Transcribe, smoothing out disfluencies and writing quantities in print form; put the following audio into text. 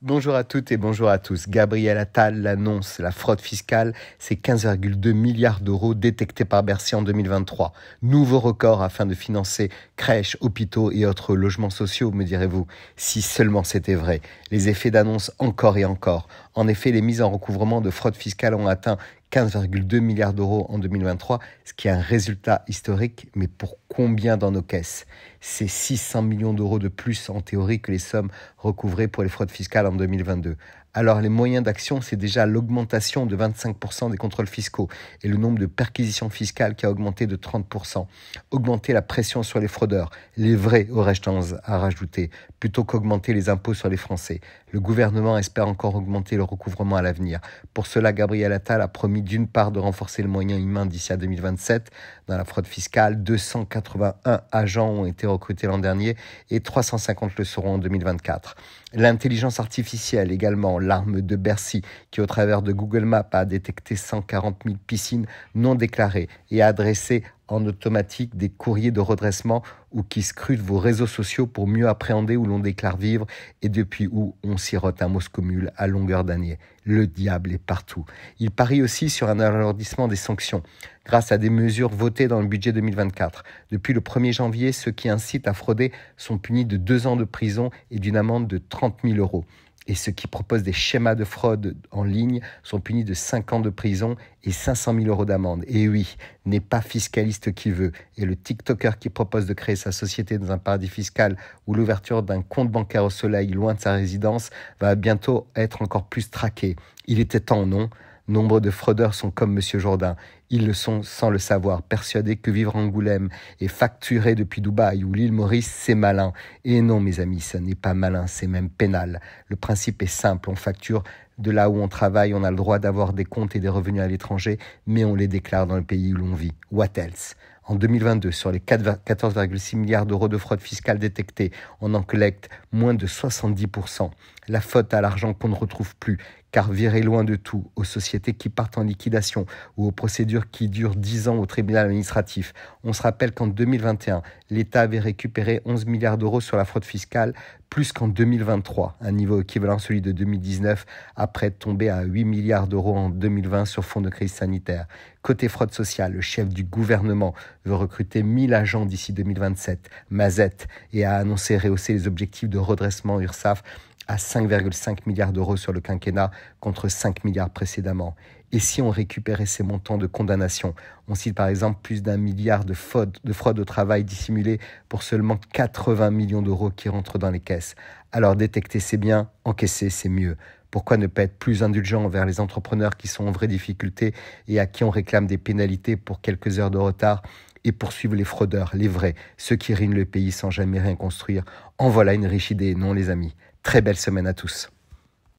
Bonjour à toutes et bonjour à tous. Gabriel Attal l'annonce, la fraude fiscale, c'est 15,2 milliards d'euros détectés par Bercy en 2023. Nouveau record afin de financer crèches, hôpitaux et autres logements sociaux, me direz-vous. Si seulement c'était vrai. Les effets d'annonce encore et encore. En effet, les mises en recouvrement de fraude fiscale ont atteint 15,2 milliards d'euros en 2023, ce qui est un résultat historique, mais pour combien dans nos caisses? C'est 600 millions d'euros de plus en théorie que les sommes recouvrées pour les fraudes fiscales en 2022. Alors les moyens d'action, c'est déjà l'augmentation de 25% des contrôles fiscaux et le nombre de perquisitions fiscales qui a augmenté de 30%. Augmenter la pression sur les fraudeurs, les vrais aurais-je tendance à rajouter, plutôt qu'augmenter les impôts sur les Français. Le gouvernement espère encore augmenter le recouvrement à l'avenir. Pour cela, Gabriel Attal a promis d'une part de renforcer le moyen humain d'ici à 2027. Dans la fraude fiscale, 281 agents ont été recrutés l'an dernier et 350 le seront en 2024. L'intelligence artificielle également, l'arme de Bercy, qui au travers de Google Maps a détecté 140 000 piscines non déclarées et a adressé en automatique des courriers de redressement ou qui scrutent vos réseaux sociaux pour mieux appréhender où l'on déclare vivre et depuis où on sirote un moscomule à longueur d'année. Le diable est partout. Il parie aussi sur un alourdissement des sanctions grâce à des mesures votées dans le budget 2024. Depuis le 1er janvier, ceux qui incitent à frauder sont punis de 2 ans de prison et d'une amende de 30 000 euros. Et ceux qui proposent des schémas de fraude en ligne sont punis de 5 ans de prison et 500 000 euros d'amende. Et oui, n'est pas fiscaliste qui veut. Et le TikToker qui propose de créer sa société dans un paradis fiscal ou l'ouverture d'un compte bancaire au soleil loin de sa résidence va bientôt être encore plus traqué. Il était temps, non ? Nombre de fraudeurs sont comme M. Jourdain. Ils le sont sans le savoir, persuadés que vivre à Angoulême et facturer depuis Dubaï ou l'île Maurice, c'est malin. Et non, mes amis, ce n'est pas malin, c'est même pénal. Le principe est simple, on facture de là où on travaille, on a le droit d'avoir des comptes et des revenus à l'étranger, mais on les déclare dans le pays où l'on vit. What else ? En 2022, sur les 14,6 milliards d'euros de fraude fiscale détectés, on en collecte moins de 70%. La faute à l'argent qu'on ne retrouve plus, car viré loin de tout, aux sociétés qui partent en liquidation ou aux procédures qui durent 10 ans au tribunal administratif. On se rappelle qu'en 2021, l'État avait récupéré 11 milliards d'euros sur la fraude fiscale, plus qu'en 2023, un niveau équivalent à celui de 2019, après tomber à 8 milliards d'euros en 2020 sur fond de crise sanitaire. Côté fraude sociale, le chef du gouvernement veut recruter 1000 agents d'ici 2027, Mazette, et a annoncé rehausser les objectifs de redressement URSSAF à 5,5 milliards d'euros sur le quinquennat contre 5 milliards précédemment. Et si on récupérait ces montants de condamnation, on cite par exemple plus d'1 milliard de fraude au travail dissimulée pour seulement 80 millions d'euros qui rentrent dans les caisses. Alors détecter c'est bien, encaisser c'est mieux. Pourquoi ne pas être plus indulgent envers les entrepreneurs qui sont en vraie difficulté et à qui on réclame des pénalités pour quelques heures de retard et poursuivre les fraudeurs, les vrais, ceux qui ruinent le pays sans jamais rien construire. En voilà une riche idée, non les amis. Très belle semaine à tous.